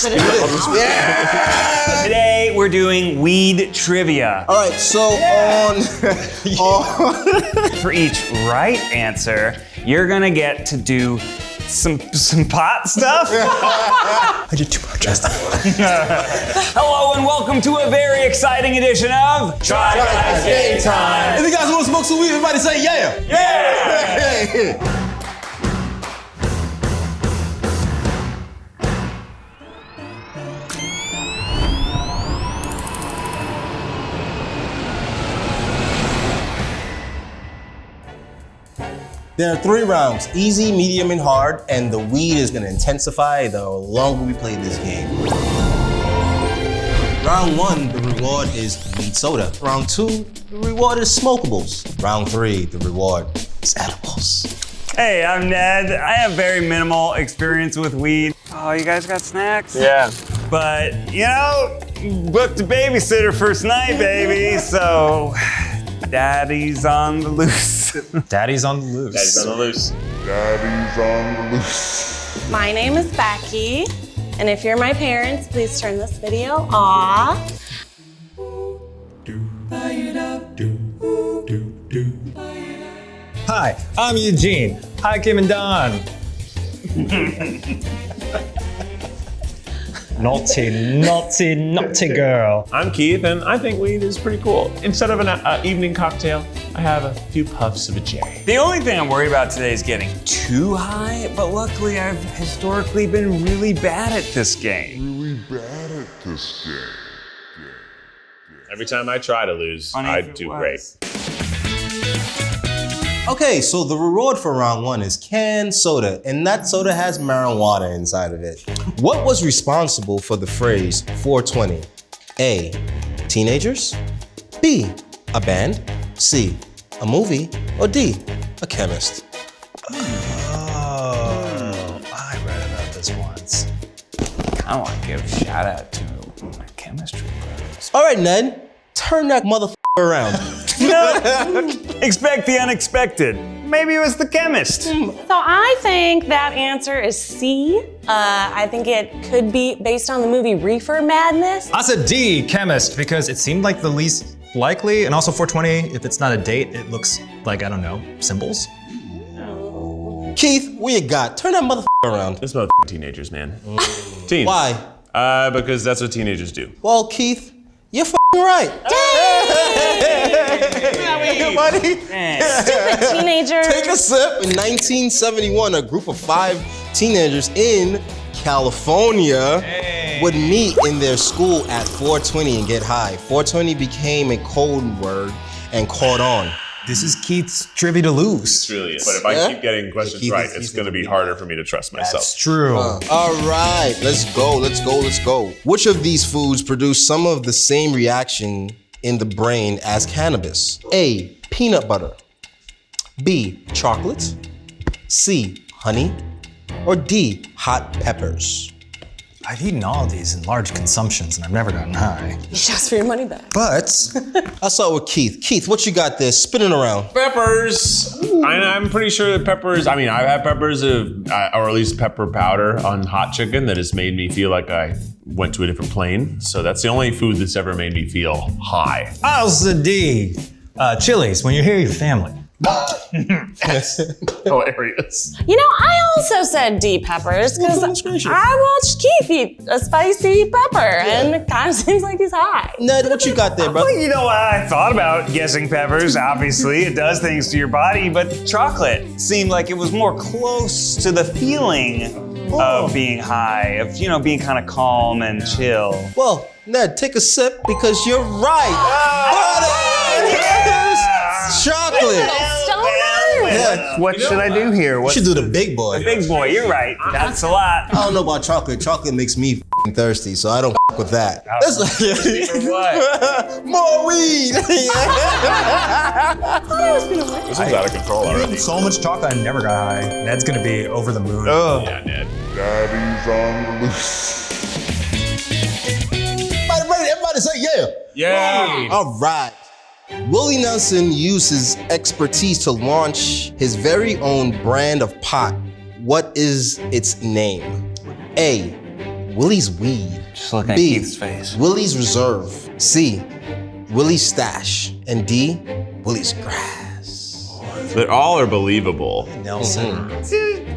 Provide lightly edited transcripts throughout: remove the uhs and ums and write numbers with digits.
Let's do this. Yeah. Today we're doing weed trivia. All right, so For each right answer, you're gonna get to do some pot stuff. I did too much. Hello and welcome to a very exciting edition of Try Guys Game Time. If you guys want to smoke some weed, everybody say yeah. Yeah! There are 3 rounds, easy, medium, and hard, and the weed is gonna intensify the longer we play this game. Round 1, the reward is weed soda. Round 2, the reward is smokables. Round 3, the reward is edibles. Hey, I'm Ned. I have very minimal experience with weed. Oh, you guys got snacks? Yeah. But, you know, booked a babysitter first night, baby, so daddy's on the loose. Daddy's on the loose. Daddy's on the loose. Daddy's on the loose. My name is Becky, and if you're my parents, please turn this video off. Hi, I'm Eugene. Hi, Kim and Don. Naughty girl. I'm Keith, and I think weed is pretty cool. Instead of an evening cocktail, I have a few puffs of a J. The only thing I'm worried about today is getting too high, but luckily I've historically been really bad at this game. Really bad at this game. Every time I try to lose, Funny I if it do was. great. Okay, so the reward for round 1 is canned soda, and that soda has marijuana inside of it. What was responsible for the phrase 420? A, teenagers? B, a band? C, a movie? Or D, a chemist? Oh, I read about this once. I want to give a shout out to my chemistry bros. All right, Ned, turn that motherfucker around. Expect the unexpected. Maybe it was the chemist. So I think that answer is C. I think it could be based on the movie Reefer Madness. I said D, chemist, because it seemed like the least likely, and also 420, if it's not a date, it looks like, I don't know, symbols? Keith, what you got? Turn that motherfucker around. It's about teenagers, man. Teens. Why? Because that's what teenagers do. Well, Keith, you're right. Hey, buddy. Stupid teenager. Take a sip. In 1971, a group of 5 teenagers in California would meet in their school at 420 and get high. 420 became a code word and caught on. This is Keith's trivia to lose. It really is. But if I keep getting questions Keith right, is- it's he's going to be gonna be harder for me to trust myself. That's true. All right, let's go. Which of these foods produce some of the same reaction in the brain as cannabis? A, peanut butter. B, chocolate. C, honey. Or D, hot peppers. I've eaten all of these in large consumptions and I've never gotten high. You should ask for your money back. But I'll start with Keith. Keith, what you got there spinning around? Peppers. I'm pretty sure that peppers, I've had peppers or at least pepper powder on hot chicken that has made me feel like I went to a different plane. So that's the only food that's ever made me feel high. I'll say D, chilies, when you're here, your family. Hilarious. You know, I also said D, peppers, because I watched Keith eat a spicy pepper, and it kind of seems like he's high. Ned, what you got there, brother? Well, you know, I thought about guessing peppers. Obviously, it does things to your body, but chocolate seemed like it was more close to the feeling of being high, of, you know, being kind of calm and chill. Well, Ned, take a sip because you're right. Chocolate. Yeah. What should I do here? You should do the big boy. Big boy, you're right. That's a lot. I don't know about chocolate. Chocolate makes me thirsty, so I don't with that. What? More weed. This is out of control already. So much chocolate, I never got high. Ned's gonna be over the moon. Yeah, Ned. Daddy's on the loose. Everybody say yeah. Yeah. All right. Willie Nelson used his expertise to launch his very own brand of pot. What is its name? A, Willie's weed. Just looking at B, Keith's face. Willie's reserve. C, Willie's stash. And D, Willie's grass. But all are believable. Nelson.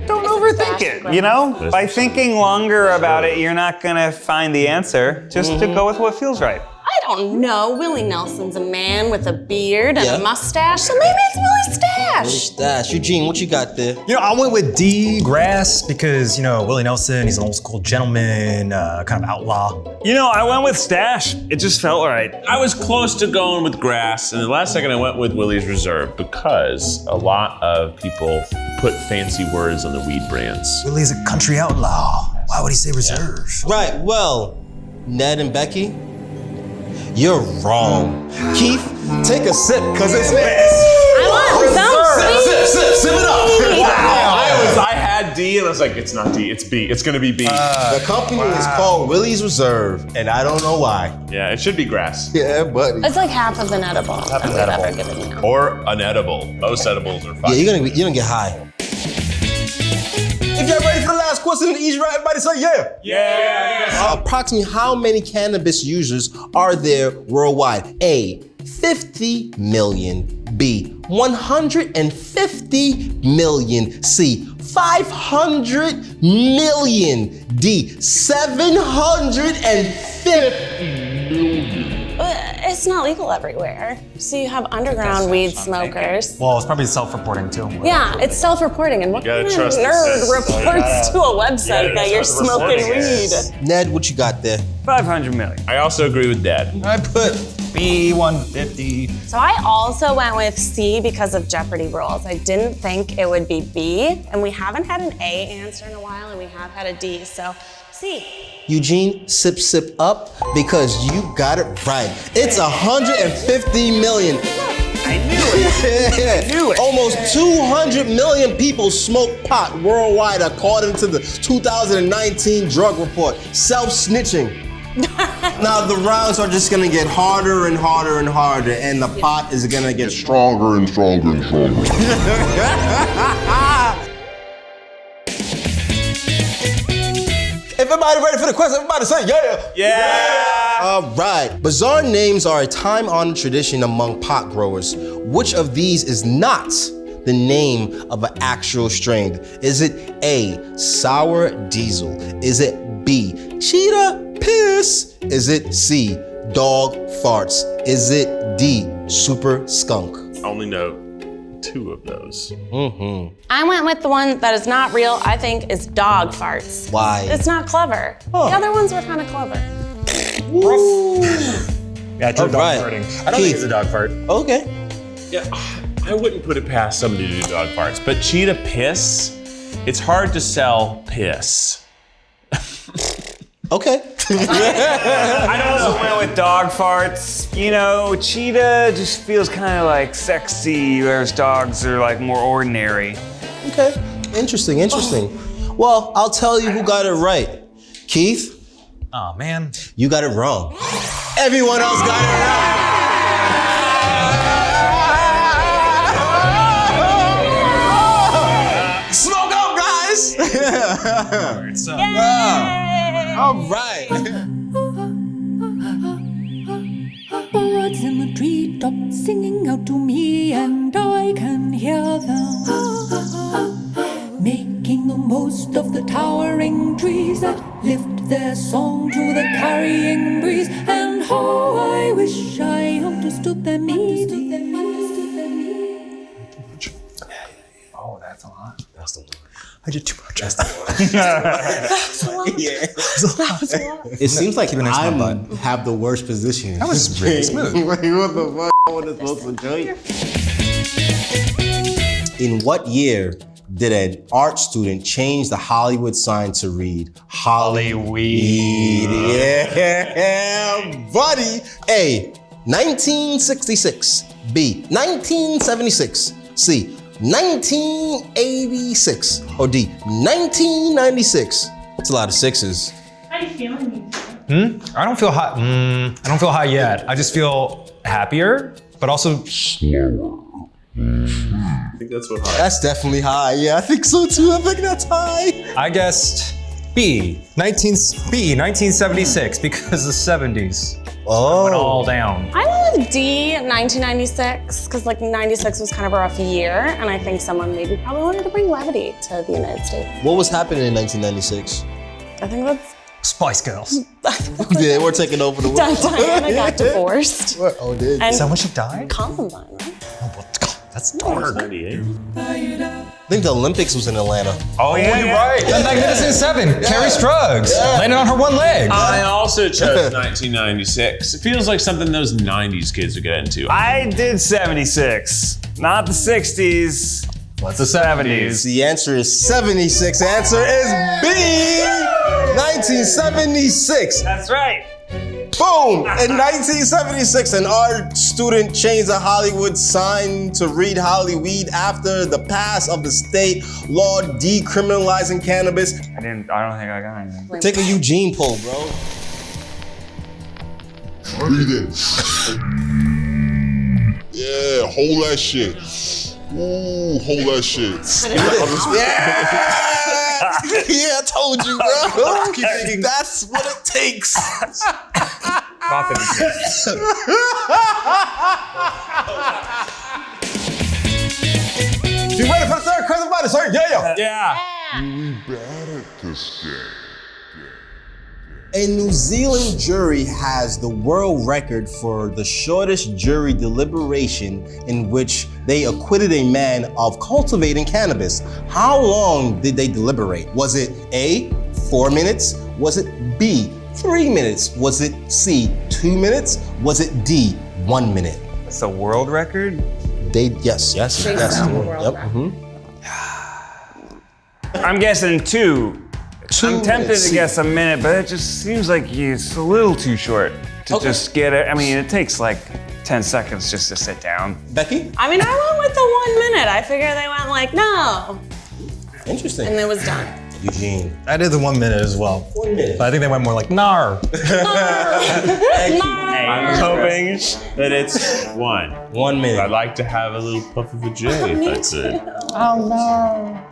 Don't overthink it, you know? By thinking longer about it, you're not gonna find the answer. Just to go with what feels right. I don't know. Willie Nelson's a man with a beard and Yeah. a mustache, so maybe it's Willie's stash. Stash. Eugene, what you got there? You know, I went with D, grass, because, you know, Willie Nelson, he's an old school gentleman, kind of outlaw. You know, I went with stash. It just felt right. I was close to going with grass, and the last second I went with Willie's Reserve because a lot of people put fancy words on the weed brands. Willie's a country outlaw. Why would he say reserve? Right, well, Ned and Becky, you're wrong. Keith, take a sip, cause it's I want some Sip it up. Wow, I had D and I was like, it's not D, it's B. It's gonna be B. The company is called Willie's Reserve, and I don't know why. Yeah, it should be grass. Yeah, buddy. It's like half of an edible that we've ever given you. Or an edible. Most edibles are fine. Yeah, you're gonna get high. If you're ready for the last question in each round, everybody say yeah. Yeah. Approximately how many cannabis users are there worldwide? A, 50 million. B, 150 million. C, 500 million. D, 750. It's not legal everywhere. So you have underground weed smokers. Well, it's probably self-reporting too. Yeah, it's self-reporting. And what gotta kind of trust the nerd system. reports to a website that you're trust the smoking reporting. weed? Ned, what you got there? 500 million. I also agree with Dad. I put B, 150. So I also went with C because of Jeopardy rules. I didn't think it would be B, and we haven't had an A answer in a while, and we have had a D, so C. Eugene, sip up, because you got it right. It's 150 million. I knew it. knew it. Almost 200 million people smoke pot worldwide, according to the 2019 drug report. Self-snitching. Now the rounds are just gonna get harder and harder and harder, and the pot is gonna get Stronger and stronger and stronger. Everybody ready for the question? Everybody say yeah. Yeah. All right. Bizarre names are a time-honored tradition among pot growers. Which of these is not the name of an actual strain? Is it A, sour diesel? Is it B, cheetah piss? Is it C, dog farts? Is it D, super skunk? I only know 2 of those. I went with the one that is not real, I think, is dog farts. Why? It's not clever. The other ones were kind of clever. Yeah, it's a All dog right. farting. I don't think it's a dog fart. Okay. Yeah, I wouldn't put it past somebody to do dog farts, but cheetah piss, it's hard to sell piss. Okay. I also went with dog farts. You know, cheetah just feels kind of like sexy, whereas dogs are like more ordinary. Okay. Interesting. Well, I'll tell you who got it right. Keith, Oh man. you got it wrong. Everyone else got it right. Smoke up, guys. All right. Birds in the treetops singing out to me, and I can hear them making the most of the towering trees that lift their song to the carrying breeze. And how I wish I understood them meaning. Oh, that's a lot. That's the one. I did too much. It seems like Keep an eye on my butt. have the worst position. That was really smooth. Wait, what the fuck? What is supposed to join? In what year did an art student change the Hollywood sign to read Hollyweed? Yeah, buddy. A, 1966. B, 1976. C, 1986. Or D, 1996. It's a lot of sixes. How are you feeling? I don't feel hot. I don't feel high yet. I just feel happier, but also I think that's what high. That's definitely high. Yeah, I think so too. I think that's high. I guessed B, 1976, because the 70s went Oh. all down. I went with D, 1996, because like 96 was kind of a rough year, and I think someone maybe probably wanted to bring levity to the United States. What was happening in 1996? I think that's Spice Girls. They were taking over the world. Diana got divorced. What? Oh, did. And Is that when she died? Columbine, right? Oh, well, that's dark. 98. I think the Olympics was in Atlanta. Oh yeah, You're right. The Magnificent Seven. Carrie Struggs. Landed on her one leg. I also chose 1996. It feels like something those 90s kids would get into. I did 76, not the 60s. What's the 70s? The answer is 76. Answer is B. 1976. That's right. Boom! In 1976, an art student changed a Hollywood sign to read Hollyweed after the pass of the state law decriminalizing cannabis. I don't think I got anything. Take a Eugene poll, bro. Breathe in. Yeah, hold that shit. Ooh, hold that shit. Yeah, I told you, bro. That's what it takes. You ready for the third question about it, sir? Yeah. Yeah. Bad at this game. A New Zealand jury has the world record for the shortest jury deliberation in which they acquitted a man of cultivating cannabis. How long did they deliberate? Was it A, 4 minutes? Was it B, 3 minutes? Was it C, 2 minutes? Was it D, 1 minute? It's a world record. Yes. Yes. World Yep. record. I'm guessing 2. I'm tempted minutes. to guess a minute, but it just seems like it's a little too short to just get it. I mean, it takes like 10 seconds just to sit down. Becky? I mean, I went with the 1 minute. I figure they went like, no. Interesting. And it was done. Eugene. I did the 1 minute as well. 1 minute. But I think they went more like, nar. I'm hoping that it's 1. 1 minute. I'd like to have a little puff of a J if I could.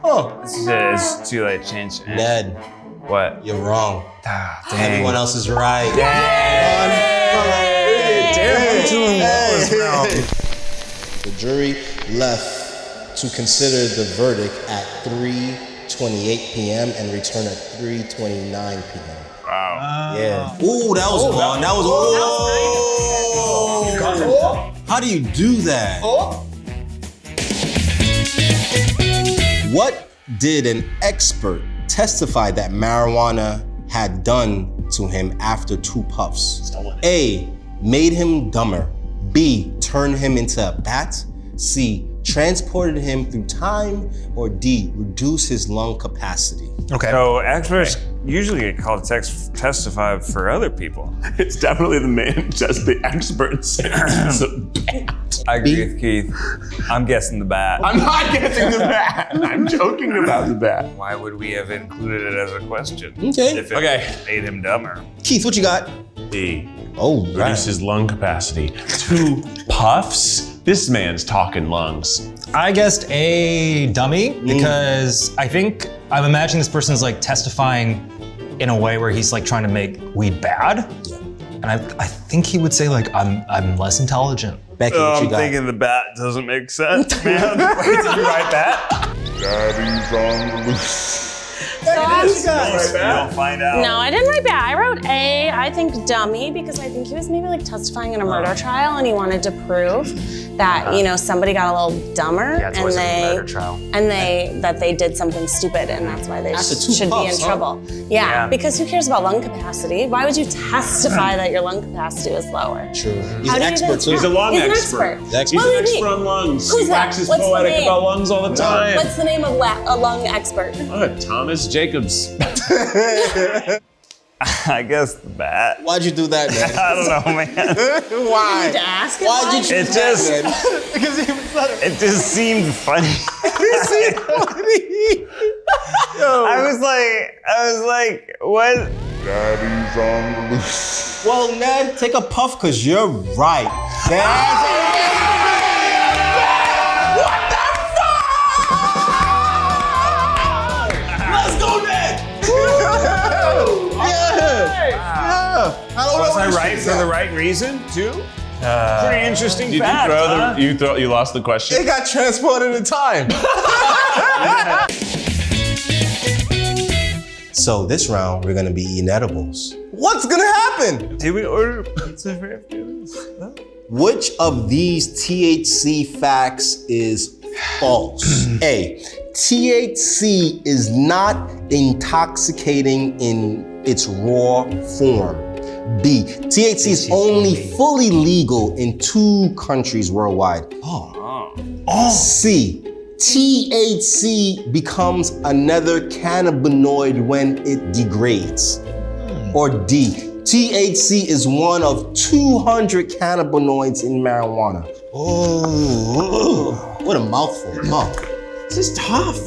Oh, It's too late to change it. Ned, What? you're wrong. Dang. Everyone else is right. The jury left to consider the verdict at 3:28 p.m. and return at 3:29 p.m. Wow. Yeah. Ooh, that was long. That was. Oh. How do you do that? What did an expert testify that marijuana had done to him after 2 puffs? A, made him dumber. B, turned him into a bat. C, transported him through time. Or D, reduced his lung capacity. Okay. So experts usually get called to testify for other people. It's definitely the man, just the expert saying it's a bat. I agree with Keith. I'm guessing the bat. I'm not guessing the bat. I'm joking about the bat. Why would we have included it as a question? Okay. If it Okay. made him dumber. Keith, what you got? B. Oh, Reduce his lung capacity. 2 puffs? This man's talking lungs. I guessed a dummy because I'm imagining this person's like testifying in a way where he's like trying to make weed bad. Yeah. And I think he would say like, I'm less intelligent. Becky, what you I'm got? thinking the bat doesn't make sense, man. Wait, did you write that? Daddy's on the loose. We'll find out. No, I didn't write bad. I wrote A, I think dummy, because I think he was maybe like testifying in a murder trial and he wanted to prove that, somebody got a little dumber Yeah, it's always like a murder trial. and that they did something stupid and that's why they After 2 should be in puffs, huh? trouble. Yeah, because who cares about lung capacity? Why would you testify that your lung capacity was lower? True. He's How an do you expert even- too. He's a lung He's an expert. expert. He's What an would he be? on lungs. Who's he that? waxes What's the poetic name? about lungs all the time. What's the name of a lung expert? Thomas Jacobs. I guess the bat. Why'd you do that, man? I don't know, man. Why? To ask him Why'd why? you choose It just- that, man? It just seemed funny. I was like, what? Daddy's on the loose. Well, Ned, take a puff because you're right. Let's go, Ned! I don't know. Was what I this right shit is for at. the right reason too? Pretty interesting Did fact. you throw you lost the question? It got transported in time. So this round, we're gonna be eating edibles. What's gonna happen? Did we order pizza for afternoons? Which of these THC facts is false? A, THC is not intoxicating in its raw form. B, THC is only fully legal in 2 countries worldwide. C, THC becomes another cannabinoid when it degrades. Or D, THC is one of 200 cannabinoids in marijuana. Oh, what a mouthful. Oh. This is tough.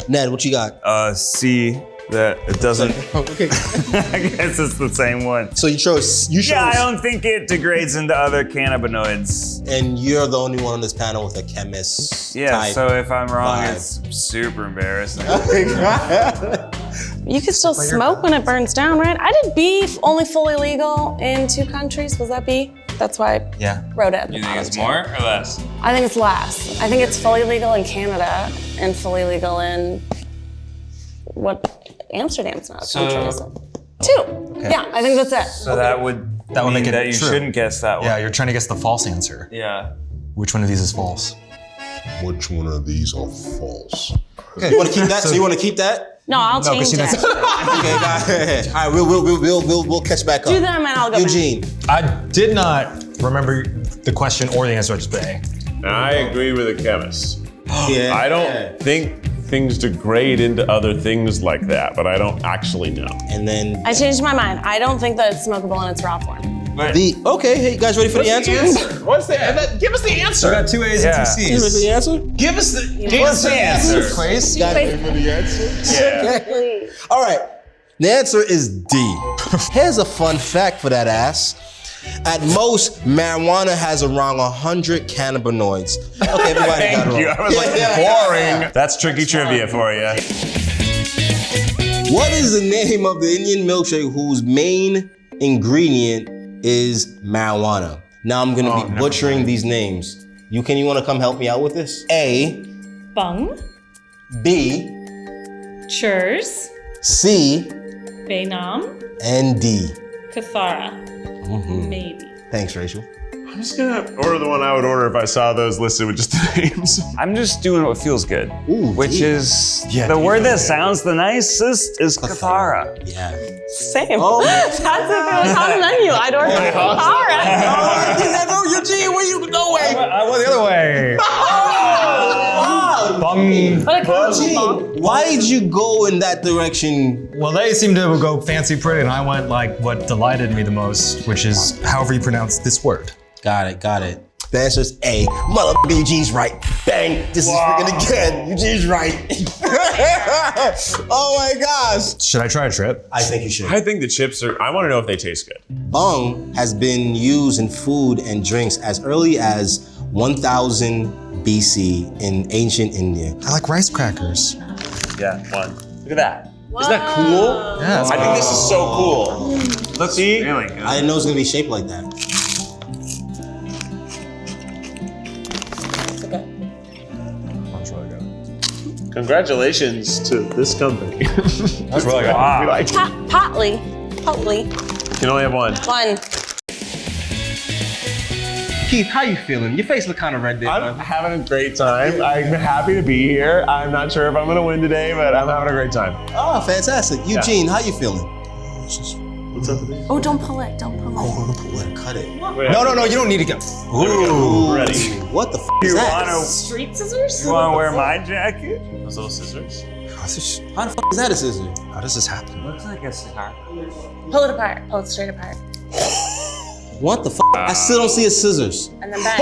Ned, what you got? C, that it doesn't. Okay. I guess it's the same one. So you chose. Yeah, I don't think it degrades into other cannabinoids. And you're the only one on this panel with a chemist. Yeah, type so if I'm wrong, vibe. it's super embarrassing. You can still smoke when it burns down, right? I did B, only fully legal in 2 countries. Was that B? That's why I wrote it. You think it's more or less? I think it's less. I think it's fully legal in Canada and fully legal in Amsterdam's not a country, is it? 2. Okay. Yeah, I think that's it. So that would make it that you true. shouldn't guess that one. Yeah, you're trying to guess the false answer. Yeah. Which one of these is false? Which one of these are false? Okay, you want to keep that? So you want to keep that? No, I'll change it. Okay, go ahead. All right, we'll catch back up. Do them and I'll go Eugene. I did not remember the question or the answer. I just put A. I agree with the chemist. Yeah. I don't think things degrade into other things like that, but I don't actually know. And then I changed my mind. I don't think that it's smokable in its raw form. okay, hey, you guys ready for the answers? What's the give us the answer. I got 2 A's and 2 C's. You ready for the answer? Give us the answer. Kwesi? Ready for the answer? Okay. All right, the answer is D. Here's a fun fact for that ass. At most, marijuana has around 100 cannabinoids. Okay, everybody got it wrong. I was boring. That's tricky trivia for you. What is the name of the Indian milkshake whose main ingredient is marijuana? Now I'm gonna be butchering these names. You wanna come help me out with this? A, Bung, B, Churs, C, Bainam, and D. Kathara. Maybe. Thanks, Rachel. I'm just gonna order the one I would order if I saw those listed with just the names. I'm just doing what feels good, which deep. is the word that sounds the nicest is Kathara. Yeah. Same. Oh. That's if it was on the menu. I'd order Kathara. No, Eugene, where you no way? I went the other way. Bung. But it comes from bung. Why did you go in that direction? Well, they seem to go fancy pretty, and I went like what delighted me the most, which is however you pronounce this word. Got it. The answer is A. Motherfucker, Eugene's right. Bang. This is freaking again. Eugene's right. Oh my gosh. Should I try a trip? I think you should. I think the chips are, I wanna know if they taste good. Bung has been used in food and drinks as early as 1000 BC in ancient India. I like rice crackers. Yeah, one. Look at that. Isn't that cool? Yeah, I think this is so cool. Looks really good. I didn't know it was gonna be shaped like that. Congratulations to this company. that's really good. We like it. Potly. You can only have one. 1. Keith, how you feeling? Your face look kind of red there. I'm having a great time. I'm happy to be here. I'm not sure if I'm gonna win today, but I'm having a great time. Oh, fantastic. Eugene, how you feeling? What's up today? Oh, don't pull it. Don't pull it. Oh, pull it, cut it. No, you don't need to go. Ooh, Ready. what the f is You that? wanna, Street scissors? you wanna wear my jacket? Those little scissors. How the f is that a scissor? How does this happen? Looks like a cigar. Pull it apart. Pull it straight apart. What the f? I still don't see his scissors. And then bend.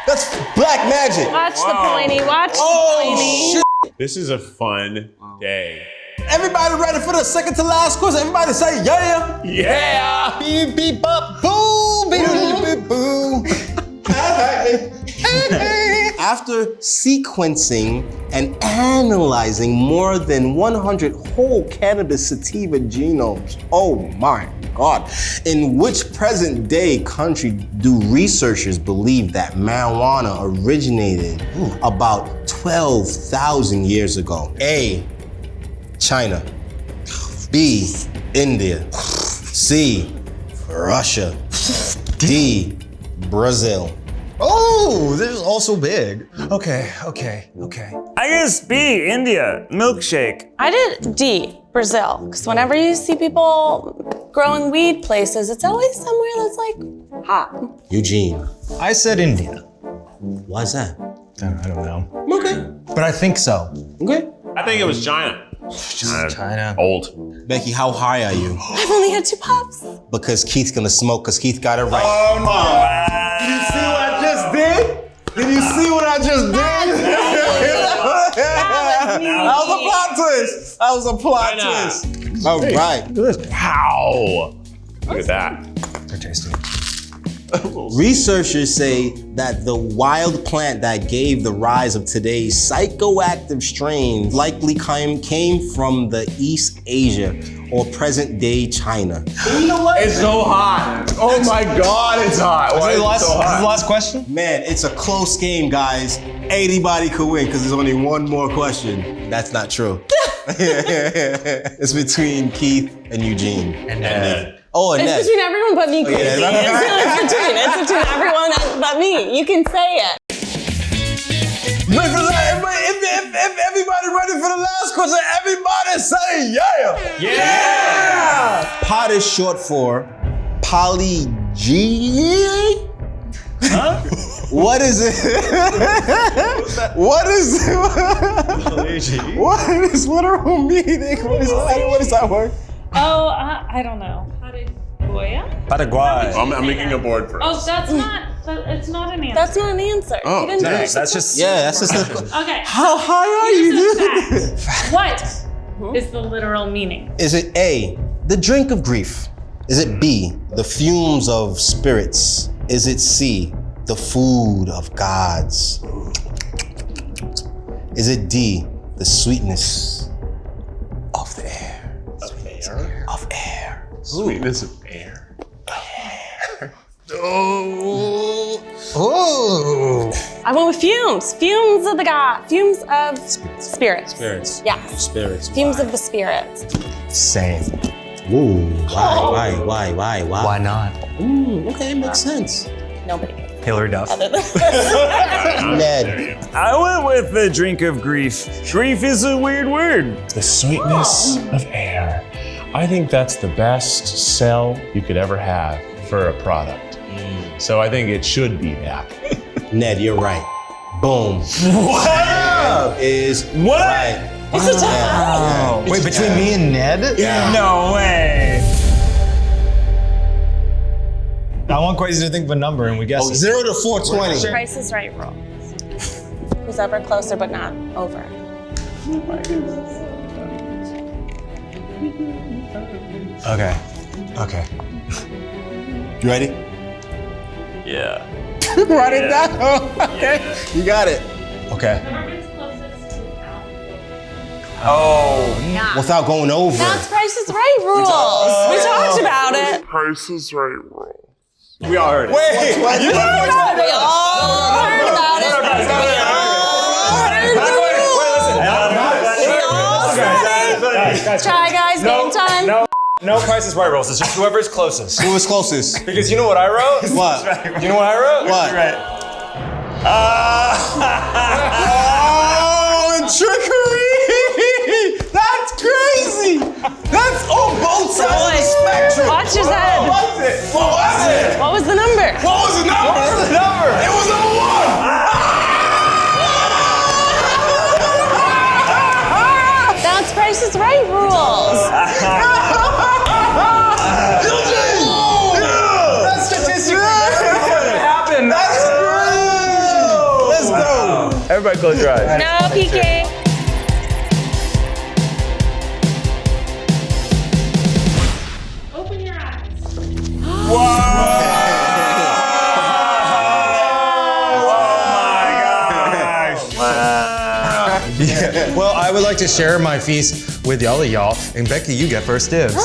That's black magic. Watch the pointy. Watch the pointy. Shit. This is a fun day. Everybody ready for the second to last question? Everybody say yeah. Yeah! Beep beep bop boo beep beep boo. I After sequencing and analyzing more than 100 whole cannabis sativa genomes, oh my God, in which present day country do researchers believe that marijuana originated about 12,000 years ago? A, China. B, India. C, Russia. D, Brazil. Oh, this is also big. Okay. I guess B, India, milkshake. I did D, Brazil, because whenever you see people growing weed places, it's always somewhere that's like hot. Eugene. I said India. Why is that? I don't know. Okay. But I think so. Okay. I think it was China. China. Old. Becky, how high are you? I've only had 2 puffs. Because Keith's gonna smoke, because Keith got it right. Oh my. Did you see what I just did? Did you see what I just did? That was a plot twist. That was a plot twist. All right. Wow. Look at that. They're tasty. Researchers say that the wild plant that gave the rise of today's psychoactive strains likely came from the East Asia or present-day China. You know what? It's so hot. Oh my God, it's hot. Why is it so hot? This is the last question? Man, it's a close game, guys. Anybody could win because there's only one more question. That's not true. It's between Keith and Eugene. And Ned. Oh, and It's Ned. between everyone but me, Kwesi. yeah. It's between everyone but me. You can say it. If everybody ready for the last question, everybody say yeah. Yeah! Pot is short for polygyny. Huh? What is it? What is what is literal meaning? What is that word? Oh, I don't know. Paraguaya? Paraguay. I'm making a board first. Oh, it's not an answer. That's not an answer. Oh, You didn't do dang. it. That's just. Yeah, that's just the. Okay. How high are Here's you? a fact. What is the literal meaning? Is it A, the drink of grief? Is it B, the fumes of spirits? Is it C, the food of gods? Is it D, the sweetness of the air? Of air. Sweetness of air. Oh. I went with fumes. Fumes of the god. Fumes of spirits. Spirits. Yes. Spirits. Fumes of the spirits. Same. Ooh, why? Why not? Ooh, okay, makes sense. Nobody. Hillary Duff. Other than Ned. I went with the drink of grief. Grief is a weird word. The sweetness of air. I think that's the best sell you could ever have for a product. So I think it should be that. Ned, you're right. Boom. What? Is What? right. It's a tie. Wait, between me and Ned? Yeah. No way. I want Kwesi to think of a number and we guess it. 0 to 420. Price is Right rule. Who's ever closer but not over? Okay. You ready? Yeah. Write it down. Okay. You got it. Okay. Whoever's closest to Al. Oh. Yeah. Without going over. That's Price is Right rules. We talked about it. Price is Right rule. We all heard it. Wait. We all heard about it. We all heard the rules. Try, guys. Game time. No Price is Right rules. It's just whoever's closest. Who was closest? Because you know what I wrote? What? You know what I wrote? What? Oh, trickery! That's crazy! That's on both sides of the spectrum! Watch your head. What was it? What was the number? What was the number? It was number 1! That's Price is Right rules. That's statistically happened. That's great! Let's go! Everybody close your eyes. No, PK. Open your eyes. I would like to share my feast with y'all, and Becky, you get first dibs.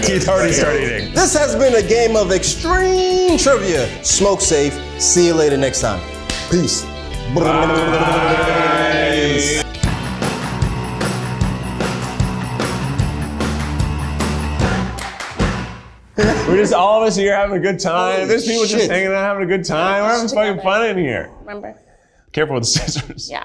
Keith already started eating. This has been a game of extreme trivia. Smoke safe. See you later next time. Peace. We're just all of us here having a good time. There's people just shit. hanging out having a good time. We're having fucking fun in here. Remember? Careful with the scissors. Yeah.